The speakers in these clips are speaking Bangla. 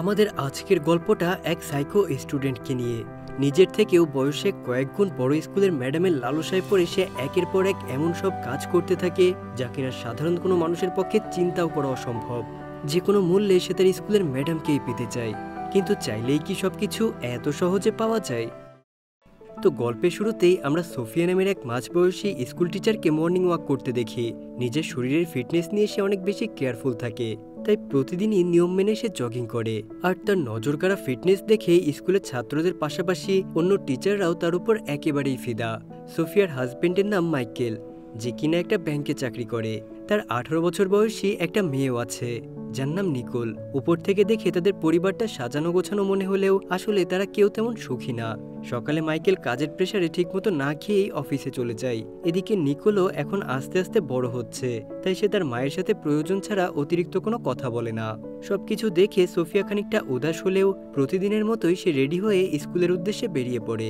আমাদের আজকের গল্পটা এক সাইকো স্টুডেন্টকে নিয়ে। নিজের থেকেও বয়সে কয়েক গুণ বড় স্কুলের ম্যাডামের লালসায় পড়ে সে একের পর এক এমন সব কাজ করতে থাকে যা কিনা সাধারণ কোনো মানুষের পক্ষে চিন্তাও করা অসম্ভব। যে কোনো মূল্যে সে তার স্কুলের ম্যাডামকেই পেতে চায়, কিন্তু চাইলেই কি সবকিছু এত সহজে পাওয়া যায়? তো গল্পের শুরুতেই আমরা সোফিয়া নামের এক মাঝবয়সী স্কুল টিচারকে মর্নিং ওয়াক করতে দেখি। নিজের শরীরের ফিটনেস নিয়ে সে অনেক বেশি কেয়ারফুল থাকে, তাই প্রতিদিনই নিয়ম মেনে সে জগিং করে। আর তার নজর কাড়া ফিটনেস দেখে স্কুলের ছাত্রদের পাশাপাশি অন্য টিচাররাও তার উপর একেবারেই ফিদা। সোফিয়ার হাজবেন্ডের নাম মাইকেল, যে কিনা একটা ব্যাংকে চাকরি করে। তার 18 বছর বয়সী একটা মেয়েও আছে যার নাম নিকোল। উপর থেকে দেখে তাদের পরিবারটা সাজানো গোছানো মনে হলেও আসলে তারা কেউ তেমন সুখী না। সকালে মাইকেল কাজের প্রেসারে ঠিকমতো না খেয়েই অফিসে চলে যায়। এদিকে নিকোলও এখন আস্তে আস্তে বড় হচ্ছে, তাই সে তার মায়ের সাথে প্রয়োজন ছাড়া অতিরিক্ত কোনো কথা বলে না। সবকিছু দেখে সোফিয়া খানিকটা উদাস হলেও প্রতিদিনের মতোই সে রেডি হয়ে স্কুলের উদ্দেশ্যে বেরিয়ে পড়ে।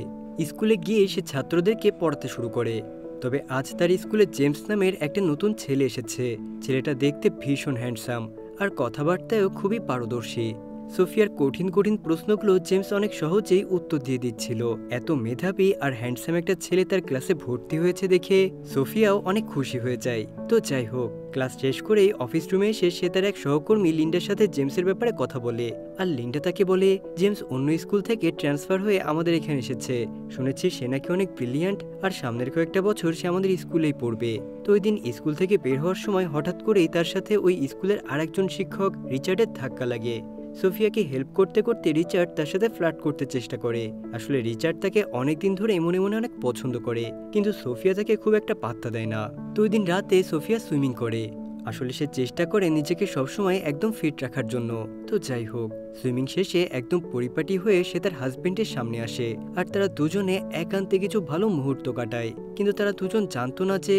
স্কুলে গিয়ে সে ছাত্রদেরকে পড়াতে শুরু করে। তবে আজ তার স্কুলে জেমস নামের একটা নতুন ছেলে এসেছে। ছেলেটা দেখতে ভীষণ হ্যান্ডসাম আর কথাবার্তায়ও খুবই পারদর্শী। সোফিয়ার কঠিন কঠিন প্রশ্নগুলো জেমস অনেক সহজেই উত্তর দিয়ে দিচ্ছিল। এত মেধাবী আর হ্যান্ডসাম একটা ছেলে তার ক্লাসে ভর্তি হয়েছে দেখে সোফিয়াও অনেক খুশি হয়ে যায়। তো যাই হোক, ক্লাস শেষ করেই অফিস রুমে এসে সে তার এক সহকর্মী লিন্ডার সাথে জেমসের ব্যাপারে কথা বলে। আর লিন্ডা তাকে বলে, জেমস অন্য স্কুল থেকে ট্রান্সফার হয়ে আমাদের এখানে এসেছে। শুনেছি সে নাকি অনেক ব্রিলিয়ান্ট আর সামনের কয়েকটা বছর সে আমাদের স্কুলেই পড়বে। তো ওই দিন স্কুল থেকে বের হওয়ার সময় হঠাৎ করেই তার সাথে ওই স্কুলের আরেকজন শিক্ষক রিচার্ডের ধাক্কা লাগে। সোফিয়াকে হেল্প করতে করতে রিচার্ড তার সাথে ফ্লার্ট করতে চেষ্টা করে। আসলে রিচার্ড তাকে অনেকদিন ধরে মনে মনে অনেক পছন্দ করে, কিন্তু সোফিয়া তাকে খুব একটা পাত্তা দেয় না। তো ওই দিন রাতে সোফিয়া সুইমিং করে। আসলে সে চেষ্টা করে নিজেকে সবসময় একদম ফিট রাখার জন্য। তো যাই হোক, সুইমিং শেষে একদম পরিপাটি হয়ে সে তার হাজবেন্ডের সামনে আসে আর তারা দুজনে একান্তে কিছু ভালো মুহূর্ত কাটায়। কিন্তু তারা দুজন জানতো না যে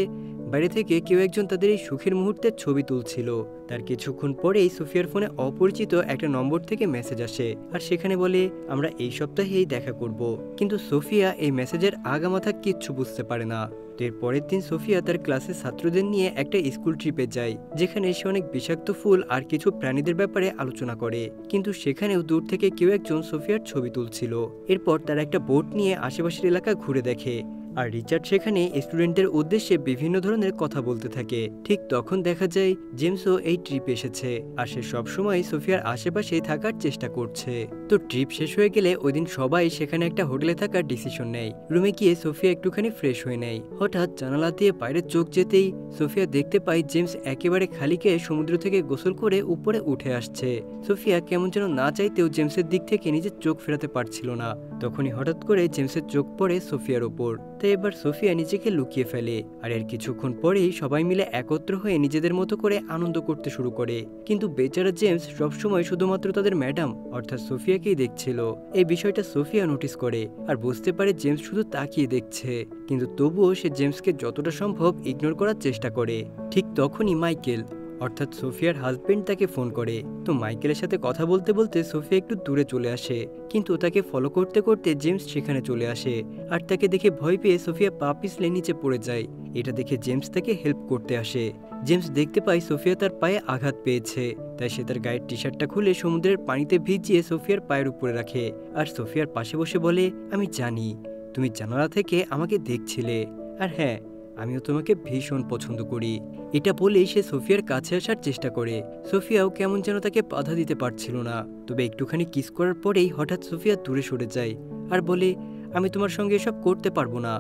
বাইরে থেকে কেউ একজন তাদের এই সুখের মুহূর্তের ছবি তুলছিল। তার কিছুক্ষণ পরেই সোফিয়ার ফোনে অপরিচিত একটা নম্বর থেকে মেসেজ আসে আর সেখানে বলে, আমরা এই সপ্তাহেই দেখা করব। কিন্তু সোফিয়া এই মেসেজের আগামাথা কিচ্ছু বুঝতে পারে না। এর পরের দিন সোফিয়া তার ক্লাসের ছাত্রদের নিয়ে একটা স্কুল ট্রিপে যায়, যেখানে সে অনেক বিষাক্ত ফুল আর কিছু প্রাণীদের ব্যাপারে আলোচনা করে। কিন্তু সেখানেও দূর থেকে কেউ একজন সোফিয়ার ছবি তুলছিল। এরপর তারা একটা বোট নিয়ে আশেপাশের এলাকা ঘুরে দেখে আর রিচার্ড সেখানে স্টুডেন্টদের উদ্দেশ্যে বিভিন্ন ধরনের কথা বলতে থাকে। ঠিক তখন দেখা যায় জেমসও এই ট্রিপে এসেছে আর সে সবসময় সোফিয়ার আশেপাশেই থাকার চেষ্টা করছে। তো ট্রিপ শেষ হয়ে গেলে ওই দিন সবাই সেখানে একটা হোটেলে থাকার ডিসিশন নেয়। রুমে গিয়ে সোফিয়া একটুখানি ফ্রেশ হয়ে নেয়। হঠাৎ জানালা দিয়ে বাইরে চোখ যেতেই সোফিয়া দেখতে পায় জেমস একেবারে খালি গায়ে সমুদ্র থেকে গোসল করে উপরে উঠে আসছে। সোফিয়া কেমন যেন না চাইতেও জেমসের দিক থেকে নিজের চোখ ফেরাতে পারছিল না। তখনই হঠাৎ করে জেমসের চোখ পড়ে সোফিয়ার ওপর। তাই এবার সোফিয়া নিজেকে লুকিয়ে ফেলে আর এর কিছুক্ষণ পরেই সবাই মিলে একত্র হয়ে নিজেদের মতো করে আনন্দ করতে শুরু করে। কিন্তু বেচারা জেমস সবসময় শুধুমাত্র তাদের ম্যাডাম অর্থাৎ সোফিয়াকেই দেখছিল। এই বিষয়টা সোফিয়া নোটিস করে আর বুঝতে পারে জেমস শুধু তাকিয়ে দেখছে, কিন্তু তবুও সে জেমসকে যতটা সম্ভব ইগনোর করার চেষ্টা করে। ঠিক তখনই মাইকেল অর্থাৎ সোফিয়ার হাজবেন্ড তাকে ফোন করে। তো মাইকেলের সাথে কথা বলতে বলতে সোফিয়া একটু দূরে চলে আসে, কিন্তু তাকে ফলো করতে করতে জেমস সেখানে চলে আসে আর তাকে দেখে ভয় পেয়ে সোফিয়া পা পিছলে নিচে পড়ে যায়। এটা দেখে জেমস তাকে হেল্প করতে আসে। জেমস দেখতে পায় সোফিয়া তার পায়ে আঘাত পেয়েছে, তাই সে তার গায়ের টি শার্টটা খুলে সমুদ্রের পানিতে ভিজিয়ে সোফিয়ার পায়ের উপরে রাখে আর সোফিয়ার পাশে বসে বলে, আমি জানি তুমি জানালা থেকে আমাকে দেখছিলে, আর হ্যাঁ, আমিও তোমাকে ভীষণ পছন্দ করি। এটা বলেই সে সোফিয়ার কাছে আসার চেষ্টা করে। সোফিয়াও কেমন যেন তাকে বাধা দিতে পারছিল না। তবে একটুখানি কিস করার পরেই হঠাৎ সোফিয়া দূরে সরে যায় আর বলে, আমি তোমার সঙ্গে এসব করতে পারবো না।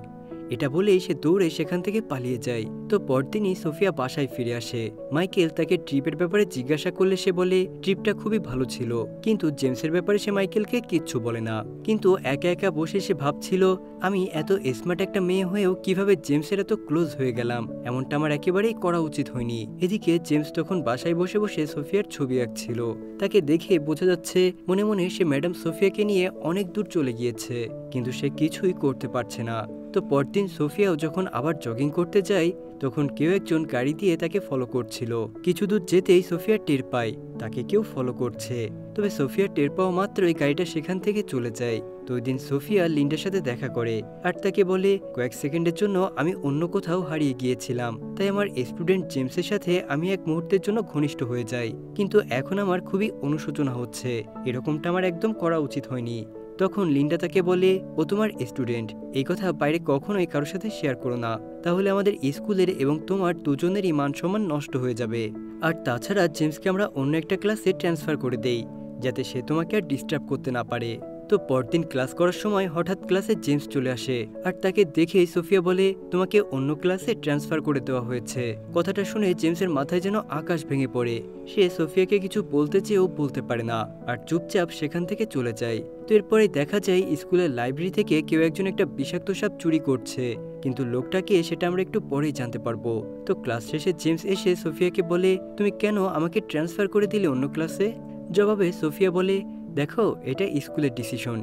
এটা বলেই সে দৌড়ে সেখান থেকে পালিয়ে যায়। তো পরদিনই সোফিয়া বাসায় ফিরে আসে। মাইকেল তাকে ট্রিপের ব্যাপারে জিজ্ঞাসা করলে সে বলে ট্রিপটা খুবই ভালো ছিল, কিন্তু জেমসের ব্যাপারে সে মাইকেলকে কিচ্ছু বলে না। কিন্তু একা একা বসে সে ভাবছিল, আমি এত স্মার্ট একটা মেয়ে হয়েও কিভাবে জেমসের এত ক্লোজ হয়ে গেলাম, এমনটা আমার একেবারেই করা উচিত হয়নি। এদিকে জেমস তখন বাসায় বসে বসে সোফিয়ার ছবি আঁকছিল। তাকে দেখে বোঝা যাচ্ছে মনে মনে সে ম্যাডাম সোফিয়াকে নিয়ে অনেক দূর চলে গিয়েছে, কিন্তু সে কিছুই করতে পারছে না। তো পরদিন সোফিয়াও যখন আবার জগিং করতে যায় তখন কেউ একজন গাড়ি দিয়ে তাকে ফলো করছিল। কিছু দূর যেতেই সোফিয়া টের পায় তাকে কেউ ফলো করছে। তবে সোফিয়া টের পাওয়া মাত্রই গাড়িটা সেখান থেকে চলে যায়। তো ওই দিন সোফিয়া লিন্ডার সাথে দেখা করে আর তাকে বলে, কয়েক সেকেন্ডের জন্য আমি অন্য কোথাও হারিয়ে গিয়েছিলাম, তাই আমার স্টুডেন্ট জেমসের সাথে আমি এক মুহূর্তের জন্য ঘনিষ্ঠ হয়ে যাই, কিন্তু এখন আমার খুবই অনুশোচনা হচ্ছে, এরকমটা আমার একদম করা উচিত হয়নি। তখন লিন্ডা তাকে বলে, ও তোমার স্টুডেন্ট, এই কথা বাইরে কখনোই কারোর সাথে শেয়ার করো না, তাহলে আমাদের স্কুলের এবং তোমার দুজনেরই মান সম্মান নষ্ট হয়ে যাবে। আর তাছাড়া জেমসকে আমরা অন্য একটা ক্লাসে ট্রান্সফার করে দেই, যাতে সে তোমাকে আর ডিস্টার্ব করতে না পারে। তো পরদিন ক্লাস করার সময় হঠাৎ ক্লাসে জেমস চলে আসে আর তাকে দেখে সোফিয়া বলে, তোমাকে অন্য ক্লাসে ট্রান্সফার করে দেওয়া হয়েছে। কথাটা শুনে জেমসের মাথায় যেন আকাশ ভেঙে পড়ে। সে সোফিয়াকে কিছু বলতে চেয়েও বলতে পারে না আর চুপচাপ সেখান থেকে চলে যায়। তো এরপরে দেখা যায় স্কুলের লাইব্রেরি থেকে কেউ একজন একটা বিষাক্ত সাপ চুরি করছে, কিন্তু লোকটাকে সেটা আমরা একটু পরেই জানতে পারবো। তো ক্লাস শেষে জেমস এসে সোফিয়াকে বলে, তুমি কেন আমাকে ট্রান্সফার করে দিলে অন্য ক্লাসে? জবাবে সোফিয়া বলে, দেখো, এটা স্কুলের ডিসিশন,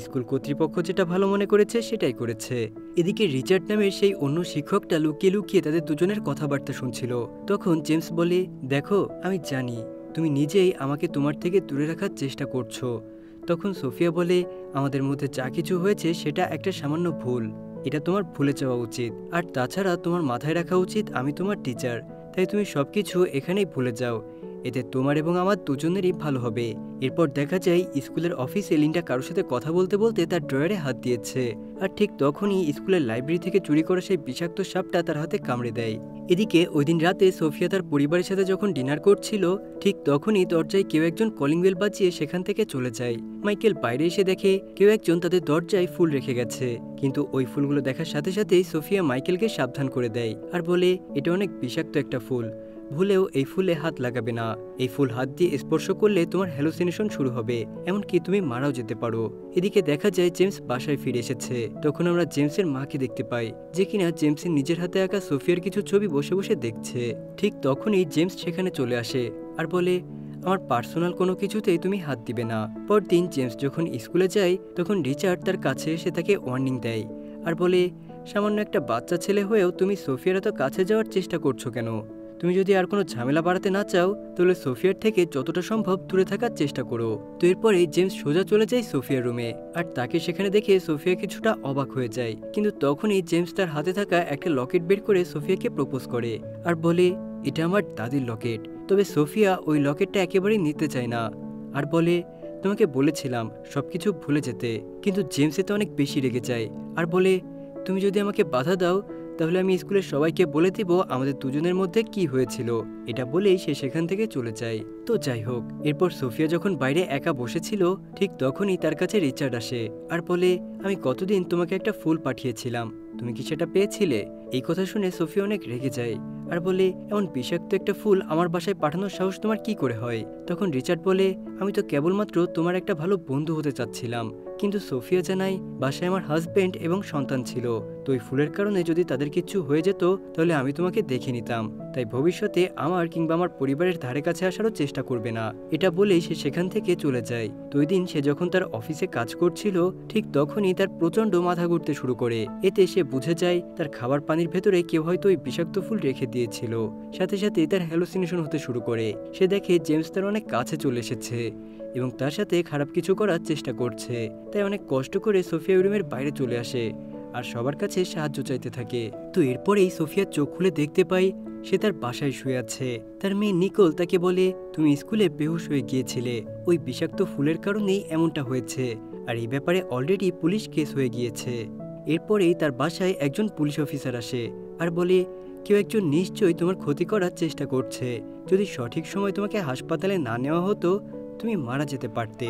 স্কুল কর্তৃপক্ষ যেটা ভালো মনে করেছে সেটাই করেছে। এদিকে রিচার্ড নামের সেই অন্য শিক্ষকটা লুকিয়ে লুকিয়ে তাদের দুজনের কথাবার্তা শুনছিল। তখন জেমস বলে, দেখো, আমি জানি তুমি নিজেই আমাকে তোমার থেকে দূরে রাখার চেষ্টা করছো। তখন সোফিয়া বলে, আমাদের মধ্যে যা কিছু হয়েছে সেটা একটা সামান্য ভুল, এটা তোমার ভুলে যাওয়া উচিত। আর তাছাড়া তোমার মাথায় রাখা উচিত আমি তোমার টিচার, তাই তুমি সবকিছু এখানেই ভুলে যাও, এতে তোমার এবং আমার দুজনেরই ভালো হবে। এরপর দেখা যায় স্কুলের অফিসে লিন্ডা কারোর সাথে কথা বলতে বলতে তার ড্রয়ারে হাত দিয়েছে, আর ঠিক তখনই স্কুলের লাইব্রেরি থেকে চুরি করা সেই বিষাক্ত সাপটা তার হাতে কামড়ে দেয়। এদিকে ওই দিন রাতে সোফিয়া তার পরিবারের সাথে যখন ডিনার করছিল, ঠিক তখনই দরজায় কেউ একজন কলিং বেল বাজিয়ে সেখান থেকে চলে যায়। মাইকেল বাইরে এসে দেখে কেউ একজন তাদের দরজায় ফুল রেখে গেছে, কিন্তু ওই ফুলগুলো দেখার সাথে সাথেই সোফিয়া মাইকেলকে সাবধান করে দেয় আর বলে, এটা অনেক বিষাক্ত একটা ফুল, ভুলেও এই ফুলে হাত লাগাবে না, এই ফুল হাত দিয়ে স্পর্শ করলে তোমার হ্যালুসিনেশন শুরু হবে, এমনকি তুমি মারাও যেতে পারো। এদিকে দেখা যায় জেমস বাসায় ফিরে এসেছে। তখন আমরা জেমসের মাকে দেখতে পাই, যে কিনা জেমসের নিজের হাতে আঁকা সোফিয়ার কিছু ছবি বসে বসে দেখছে। ঠিক তখনই জেমস সেখানে চলে আসে আর বলে, আমার পার্সোনাল কোনো কিছুতেই তুমি হাত দিবে না। পরদিন জেমস যখন স্কুলে যায় তখন রিচার্ড তার কাছে এসে তাকে ওয়ার্নিং দেয় আর বলে, সামান্য একটা বাচ্চা ছেলে হয়েও তুমি সোফিয়ার এত কাছে যাওয়ার চেষ্টা করছো কেন? তুমি যদি আর কোনো ঝামেলা বাড়াতে না চাও তাহলে সোফিয়ার থেকে যতটা সম্ভব দূরে থাকার চেষ্টা করো। তো এরপরে জেমস সোজা চলে যায় সোফিয়ার রুমে আর তাকে সেখানে দেখে সোফিয়া কিছুটা অবাক হয়ে যায়। কিন্তু তখনই জেমস তার হাতে থাকা একটা লকেট বের করে সোফিয়াকে প্রপোজ করে আর বলে, এটা আমার দাদির লকেট। তবে সোফিয়া ওই লকেটটা একেবারেই নিতে চায় না আর বলে, তোমাকে বলেছিলাম সবকিছু ভুলে যেতে। কিন্তু জেমস এতে অনেক বেশি রেগে যায় আর বলে, তুমি যদি আমাকে বাধা দাও তাহলে আমি স্কুলের সবাইকে বলে দিব আমাদের দুজনের মধ্যে কি হয়েছিল। এটা বলেই সে সেখান থেকে চলে যায়। তো যাই হোক, এরপর সোফিয়া যখন বাইরে একা বসেছিল ঠিক তখনই তার কাছে রিচার্ড আসে আর বলে, আমি কতদিন তোমাকে একটা ফুল পাঠিয়েছিলাম, তুমি কি সেটা পেয়েছিলে? এই কথা শুনে সোফিয়া অনেক রেগে যায় আর বলে, এমন বিষাক্ত একটা ফুল আমার বাসায় পাঠানোর সাহস তোমার কি করে হয়? তখন রিচার্ড বলে, আমি তো কেবলমাত্র তোমার একটা ভালো বন্ধু হতে চাচ্ছিলাম, কিন্তু সোফিয়া জানায় বাসায় আমার হাজবেন্ড এবং সন্তান ছিল, তো ওই ফুলের কারণে যদি তাদের কিছু হয়ে যেত তাহলে আমি তোমাকে দেখে নিতাম, তাই ভবিষ্যতে আমার কিংবা আমার পরিবারের ধারে কাছে আসারও চেষ্টা করবে না। এটা বলেই সে সেখান থেকে চলে যায়। তো ওই দিন সে যখন তার অফিসে কাজ করছিল ঠিক তখনই তার প্রচন্ড মাথা ঘুরতে শুরু করে। এতে সে বুঝে যায় তার খাবার পানির ভেতরে কেউ হয়তো ওই বিষাক্ত ফুল রেখে দিয়েছিল। সাথে সাথে তার হ্যালুসিনেশন হতে শুরু করে। সে দেখে জেমস তার অনেক কাছে চলে এসেছে এবং তার সাথে খারাপ কিছু করার চেষ্টা করছে। তাই অনেক কষ্ট করে সোফিয়া রুমের বাইরে চলে আসে আর সবার কাছে সাহায্য চাইতে থাকে। তো এরপরেই সোফিয়া চোখ খুলে দেখতে পায় সে তার বাসায় শুয়ে আছে। তার মেয়ে নিকোল তাকে বলে, তুমি স্কুলে বেহুশ হয়ে গিয়েছিলে, ওই বিষাক্ত ফুলের কারণেই এমনটা হয়েছে, আর এই ব্যাপারে অলরেডি পুলিশ কেস হয়ে গিয়েছে। এরপরেই তার বাসায় একজন পুলিশ অফিসার আসে আর বলে, কেউ একজন নিশ্চয়ই তোমার ক্ষতি করার চেষ্টা করছে, যদি সঠিক সময় তোমাকে হাসপাতালে না নেওয়া হতো তুমি মারা যেতে পারতে,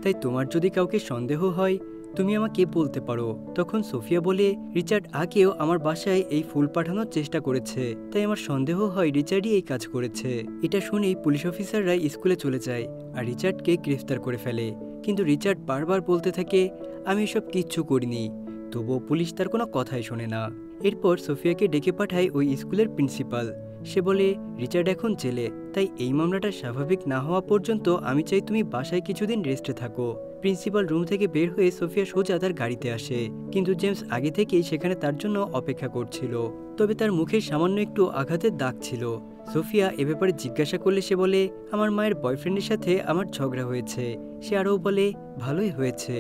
তাই তোমার যদি কাউকে সন্দেহ হয় তুমি আমাকে বলতে পারো। তখন সোফিয়া বলে, রিচার্ড আগেও আমার বাসায় এই ফুল পাঠানোর চেষ্টা করেছে, তাই আমার সন্দেহ হয় রিচার্ডই এই কাজ করেছে। এটা শুনেই পুলিশ অফিসাররা স্কুলে চলে যায় আর রিচার্ডকে গ্রেফতার করে ফেলে। কিন্তু রিচার্ড বারবার বলতে থাকে, আমি এসব কিচ্ছু করিনি, তবুও পুলিশ তার কোনো কথাই শোনে না। এরপর সোফিয়াকে ডেকে পাঠায় ওই স্কুলের প্রিন্সিপাল। সে বলে, রিচার্ড এখন জেলে, তাই এই মামলাটা স্বাভাবিক না হওয়া পর্যন্ত আমি চাই তুমি বাসায় কিছুদিন রেস্টে থাকো। প্রিন্সিপাল রুম থেকে বের হয়ে সোফিয়া সোজা তার গাড়িতে আসে, কিন্তু জেমস আগে থেকেই সেখানে তার জন্য অপেক্ষা করছিল। তবে তার মুখে সামান্য একটু আঘাতের দাগ ছিল। সোফিয়া এ ব্যাপারে জিজ্ঞাসা করলে সে বলে, আমার মায়ের বয়ফ্রেন্ডের সাথে আমার ঝগড়া হয়েছে। সে আরও বলে, ভালোই হয়েছে,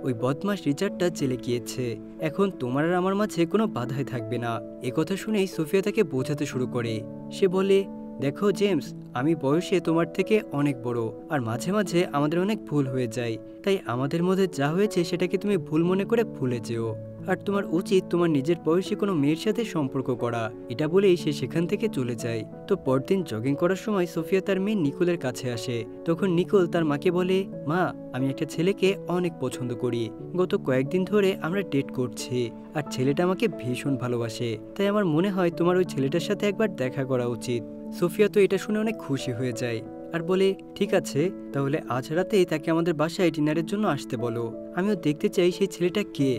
ওই বদমাস রিচার্ডটা জেলে গিয়েছে, এখন তোমার আর আমার মাঝে কোনো বাধাই থাকবে না। একথা শুনেই সোফিয়া তাকে বোঝাতে শুরু করে। সে বলে, দেখো জেমস, আমি বয়সে তোমার থেকে অনেক বড়, আর মাঝে মাঝে আমাদের অনেক ভুল হয়ে যায়, তাই আমাদের মধ্যে যা হয়েছে সেটাকে তুমি ভুল মনে করে ভুলে যেও। আর তোমার উচিত তোমার নিজের বয়সী কোনো মেয়ের সাথে সম্পর্ক করা। এটা বলেই সে সেখান থেকে চলে যায়। তো পরদিন জগিং করার সময় সোফিয়া তার মেয়ে নিকোলের কাছে আসে। তখন নিকোল তার মাকে বলে, মা, আমি একটা ছেলেকে অনেক পছন্দ করি, গত কয়েকদিন ধরে আমরা ডেট করছি, আর ছেলেটা আমাকে ভীষণ ভালোবাসে, তাই আমার মনে হয় তোমার ওই ছেলেটার সাথে একবার দেখা করা উচিত। সোফিয়া তো এটা শুনে অনেক খুশি হয়ে যায় আর বলে, ঠিক আছে, তাহলে আজ রাতেই তাকে আমাদের বাসায় ডিনারের জন্য আসতে বলো। আমিও দেখতে চাই সেই ছেলেটা কে,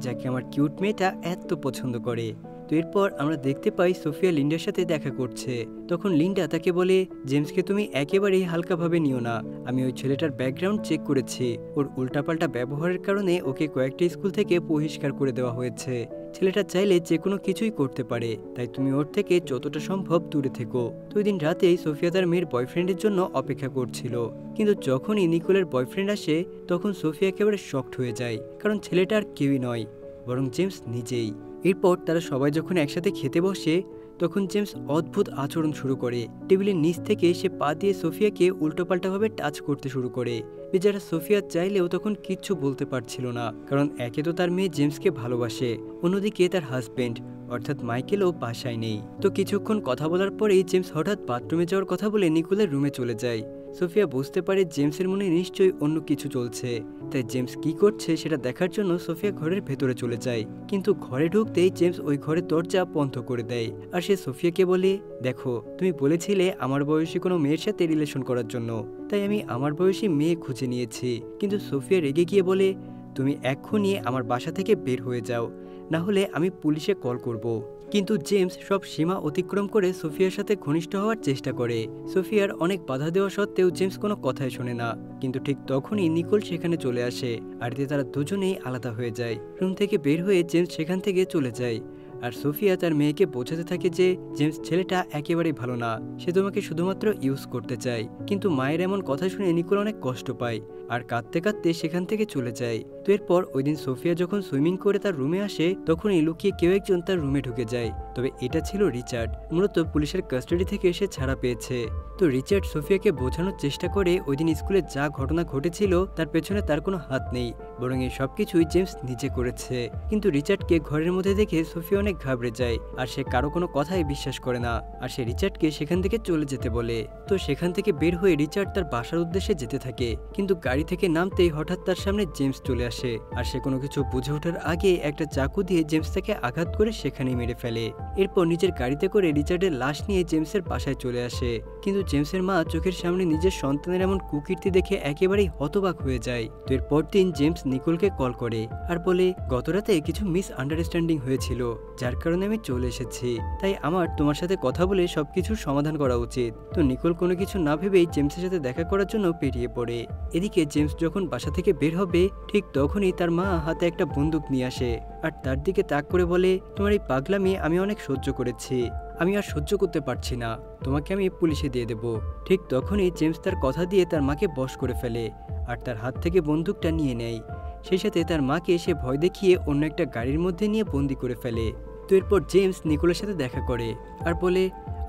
যাকে আমার কিউট মেয়েটা এত পছন্দ করে। তো এরপর আমরা দেখতে পাই সোফিয়া লিন্ডার সাথে দেখা করছে। তখন লিন্ডা তাকে বলে, জেমসকে তুমি একেবারেই হালকাভাবে নিও না, আমি ওই ছেলেটার ব্যাকগ্রাউন্ড চেক করেছি, ওর উল্টাপাল্টা ব্যবহারের কারণে ওকে কয়েকটা স্কুল থেকে বহিষ্কার করে দেওয়া হয়েছে। ছেলেটা চাইলে যে কোনো কিছুই করতে পারে, তাই তুমি ওর থেকে যতটা সম্ভব দূরে থেকো। তো ওই দিন রাতেই সোফিয়া তার মেয়ের বয়ফ্রেন্ডের জন্য অপেক্ষা করছিল, কিন্তু যখনই নিকোলের বয়ফ্রেন্ড আসে তখন সোফিয়া একেবারে শকড হয়ে যায়, কারণ ছেলেটা আর কেউই নয়, বরং জেমস নিজেই। এরপর তারা সবাই যখন একসাথে খেতে বসে তখন জেমস অদ্ভুত আচরণ শুরু করে। টেবিলের নিচ থেকে সে পা দিয়ে সোফিয়াকে উল্টোপাল্টাভাবে টাচ করতে শুরু করে। বেচারা সোফিয়া চাইলেও তখন কিচ্ছু বলতে পারছিল না, কারণ একে তো তার মেয়ে জেমসকে ভালোবাসে, অন্যদিকে তার হাজবেন্ড অর্থাৎ মাইকেলও বাসায় নেই। তো কিছুক্ষণ কথা বলার পরেই জেমস হঠাৎ বাথরুমে যাওয়ার কথা বলে নিকোলের রুমে চলে যায়। সোফিয়া বুঝতে পারে জেমসের মনে নিশ্চয়ই অন্য কিছু চলছে, তাই জেমস কি করছে সেটা দেখার জন্য সোফিয়া ঘরের ভেতরে চলে যায়। কিন্তু ঘরে ঢুকতেই জেমস ওই ঘরের দরজা বন্ধ করে দেয়, আর সে সোফিয়াকে বলে, দেখো, তুমি বলেছিলে আমার বয়সী কোনো মেয়ের সাথে রিলেশন করার জন্য, তাই আমি আমার বয়সী মেয়ে খুঁজে নিয়েছি। কিন্তু সোফিয়া রেগে গিয়ে বলে, তুমি এক্ষুনি আমার বাসা থেকে বের হয়ে যাও, না হলে আমি পুলিশে কল করব। কিন্তু জেমস সব সীমা অতিক্রম করে সোফিয়ার সাথে ঘনিষ্ঠ হওয়ার চেষ্টা করে। সোফিয়ার অনেক বাধা দেওয়া সত্ত্বেও জেমস কোনো কথাই শোনে না। কিন্তু ঠিক তখনই নিকোল সেখানে চলে আসে, আর এতে তারা দুজনেই আলাদা হয়ে যায়। রুম থেকে বের হয়ে জেমস সেখান থেকে চলে যায়, আর সোফিয়া তার মেয়েকে বোঝাতে থাকে যে জেমস ছেলেটা একেবারেই ভালো না, সে তোমাকে শুধুমাত্র ইউজ করতে চায়। কিন্তু মায়ের এমন কথা শুনে নিকোল অনেক কষ্ট পায়, আর কাঁদতে কাঁদতে সেখান থেকে চলে যায়। তো এরপর ওই দিন সোফিয়া যখন সুইমিং করে তার রুমে আসে তখনই লুকিয়ে কেউ একজন তার রুমে ঢুকে যায়। তবে এটা ছিল রিচার্ড, মূলত পুলিশের কাস্টাডি থেকে এসে ছাড়া পেয়েছে। তো রিচার্ড সোফিয়াকে বোঝানোর চেষ্টা করে ওই দিন স্কুলে যা ঘটনা ঘটেছিল তার পেছনে তার কোনো হাত নেই, বরং এই সবকিছুই জেমস নিজে করেছে। কিন্তু রিচার্ডকে ঘরের মধ্যে দেখে সোফিয়া অনেক ঘাবড়ে যায়, আর সে কারো কোনো কথাই বিশ্বাস করে না, আর সে রিচার্ডকে সেখান থেকে চলে যেতে বলে। তো সেখান থেকে বের হয়ে রিচার্ড তার বাসার উদ্দেশ্যে যেতে থাকে, কিন্তু গাড়ি থেকে নামতেই হঠাৎ তার সামনে জেমস চলে আসে, আর সে কোনো কিছু বুঝে ওঠার আগে একটা চাকু দিয়ে জেমস তাকে আঘাত করে সেখানেই মেরে ফেলে। এরপর নিজের গাড়িতে করে রিচার্ডের লাশ নিয়ে জেমসের বাসায় চলে আসে, কিন্তু জেমসের মা চোখের সামনে নিজের সন্তানের এমন কুকীর্তি দেখে একেবারেই হতবাক হয়ে যায়। তো এর পরদিন জেমস নিকোলকে কল করে আর বলে, গতরাতে কিছু মিস আন্ডারস্ট্যান্ডিং হয়েছিল, যার কারণে আমি চলে এসেছি, তাই আমার তোমার সাথে কথা বলে সবকিছুর সমাধান করা উচিত। তো নিকোল কোনো কিছু না ভেবেই জেমসের সাথে দেখা করার জন্য বেরিয়ে পড়ে। এদিকে জেমস যখন বাসা থেকে বের হবে ঠিক তখনই তার মা হাতে একটা বন্দুক নিয়ে আসে, আর তার দিকে তাক করে বলে, তোমার এই পাগলামি আমি অনেক সহ্য করেছি, আমি আর সহ্য করতে পারছি না, তোমাকে আমি পুলিশে দিয়ে দেব। ঠিক তখনই জেমস তার কথা দিয়ে তার মাকে বশ করে ফেলে, আর তার হাত থেকে বন্দুকটা নিয়ে নেয়। সেই সাথে তার মাকে সে ভয় দেখিয়ে অন্য একটা গাড়ির মধ্যে নিয়ে বন্দি করে ফেলে। তো এরপর জেমস নিকোলের সাথে দেখা করে আর বলে,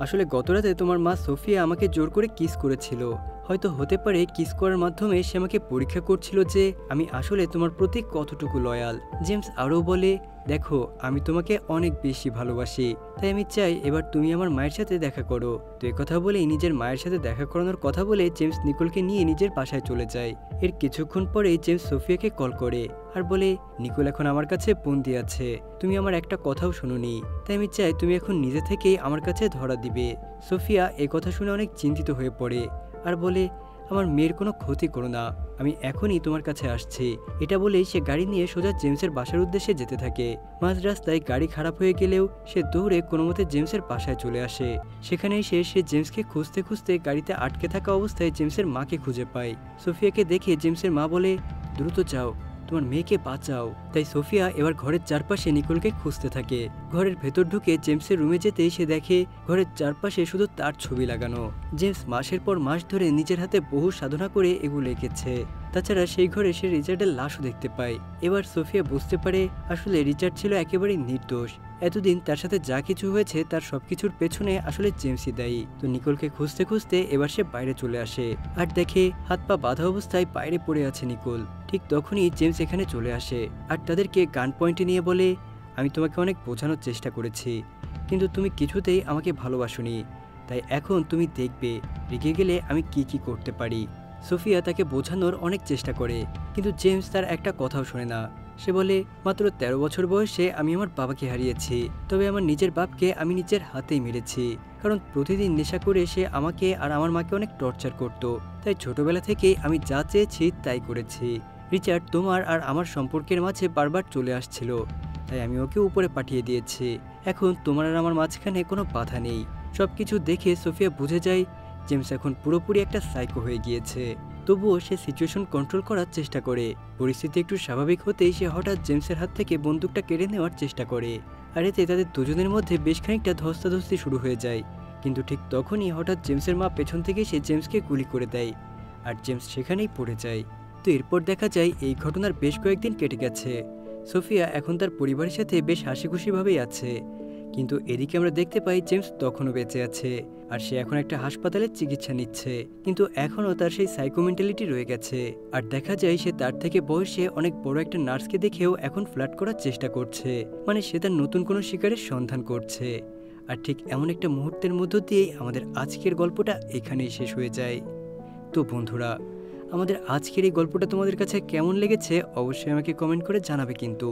আসলে গতরাতে তোমার মা সোফিয়া আমাকে জোর করে কিস করেছিল, হয়তো হতে পারে কিস করার মাধ্যমে সে আমাকে পরীক্ষা করছিল যে আমি আসলে তোমার প্রতি কতটুকু লয়াল। জেমস আরও বলে, দেখো, আমি তোমাকে অনেক বেশি ভালোবাসি, তাই আমি চাই এবার তুমি আমার মায়ের সাথে দেখা করো। তো এই কথা বলেই নিজের মায়ের সাথে দেখা করানোর কথা বলে জেমস নিকোলকে নিয়ে নিজের বাসায় চলে যায়। এর কিছুক্ষণ পরে জেমস সোফিয়াকে কল করে আর বলে, নিকোল এখন আমার কাছে বন্দি আছে, তুমি আমার একটা কথাও শোনোনি, তাই আমি চাই তুমি এখন নিজে থেকেই আমার কাছে ধরা দিবে। সোফিয়া এ কথা শুনে অনেক চিন্তিত হয়ে পড়ে আর বলে, আমার মেয়ের কোনো ক্ষতি করো না, আমি এখনই তোমার কাছে আসছি। এটা বলেই সে গাড়ি নিয়ে সোজা জেমসের বাসার উদ্দেশ্যে যেতে থাকে। মাঝ রাস্তায় গাড়ি খারাপ হয়ে গেলেও সে দৌড়ে কোনো মতে জেমসের বাসায় চলে আসে। সেখানে এসে সে জেমসকে খুঁজতে খুঁজতে গাড়িতে আটকে থাকা অবস্থায় জেমসের মাকে খুঁজে পায়। সোফিয়াকে দেখে জেমসের মা বলে, দ্রুত যাও, তোমার মেয়েকে বাঁচাও। তাই সোফিয়া এবার ঘরের চারপাশে নিকোলকে খুঁজতে থাকে। ঘরের ভেতর ঢুকে জেমসের রুমে যেতেই সে দেখে ঘরের চারপাশে শুধু তার ছবি লাগানো। জেমস মাসের পর মাস ধরে নিজের হাতে বহু সাধনা করে এগুলো এঁকেছে। তাছাড়া সেই ঘরে সে রিচার্ডের লাশও দেখতে পায়। এবার সোফিয়া বুঝতে পারে আসলে রিচার্ড ছিল একেবারেই নির্দোষ। এতদিন তার সাথে যা কিছু হয়েছে তার সবকিছুর পেছনে আসলে জেমসই দায়ী। তো নিকোলকে খুঁজতে খুঁজতে এবার সে বাইরে চলে আসে আর দেখে হাত পা বাঁধা অবস্থায় বাইরে পড়ে আছে নিকোল। ঠিক তখনই জেমস এখানে চলে আসে আর তাদেরকে গান পয়েন্টে নিয়ে বলে, আমি তোমাকে অনেক বোঝানোর চেষ্টা করেছি, কিন্তু তুমি কিছুতেই আমাকে ভালোবাসোনি। তাই এখন তুমি দেখবে রেগে গেলে আমি কি কি করতে পারি। সোফিয়া তাকে বোঝানোর অনেক চেষ্টা করে, কিন্তু জেমস তার একটা কথাও শোনে না। সে বলে, মাত্র 13 বছর বয়সে আমি আমার বাবাকে হারিয়েছি, তবে আমার নিজের বাপকে আমি নিজের হাতেই মেরেছি, কারণ প্রতিদিন নেশা করে সে আমাকে আর আমার মাকে অনেক টর্চার করত। তাই ছোটবেলা থেকে আমি যা চেয়েছি তাই করেছি। রিচার্ড তোমার আর আমার সম্পর্কের মাঝে বারবার চলে আসছিল, তাই আমি ওকে উপরে পাঠিয়ে দিয়েছি। এখন তোমার আর আমার মাঝখানে কোনো বাধা নেই। সবকিছু দেখে সোফিয়া বুঝে যায় জেমস এখন পুরোপুরি একটা সাইকো হয়ে গিয়েছে। তবুও সে সিচুয়েশন কন্ট্রোল করার চেষ্টা করে। পরিস্থিতি একটু স্বাভাবিক হতেই সে হঠাৎ জেমসের হাত থেকে বন্দুকটা কেড়ে নেওয়ার চেষ্টা করে। আর এতে তাদের দুজনের মধ্যে বেশ খানিকটা ধস্তাধস্তি শুরু হয়ে যায়। কিন্তু ঠিক তখনই হঠাৎ জেমসের মা পেছন থেকে সে জেমসকে গুলি করে দেয় আর জেমস সেখানেই পড়ে যায়। তো এরপর দেখা যায় এই ঘটনার বেশ কয়েকদিন কেটে গেছে। সোফিয়া এখন তার পরিবারের সাথে বেশ হাসিখুশিভাবেই আছে, কিন্তু এদিকে আমরা দেখতে পাই জেমস তখনও বেঁচে আছে আর সে এখন একটা হাসপাতালে চিকিৎসা নিচ্ছে, কিন্তু এখনও তার সেই সাইকো মেন্টালিটি রয়ে গেছে। আর দেখা যায় সে তার থেকে বয়সে অনেক বড় একটা নার্সকে দেখেও এখন ফ্লার্ট করার চেষ্টা করছে, মানে সে তার নতুন কোনো শিকারের সন্ধান করছে। আর ঠিক এমন একটা মুহূর্তের মধ্য দিয়েই আমাদের আজকের গল্পটা এখানেই শেষ হয়ে যায়। তো বন্ধুরা, আমাদের আজকের এই গল্পটা তোমাদের কাছে কেমন লেগেছে অবশ্যই আমাকে কমেন্ট করে জানাবে কিন্তু।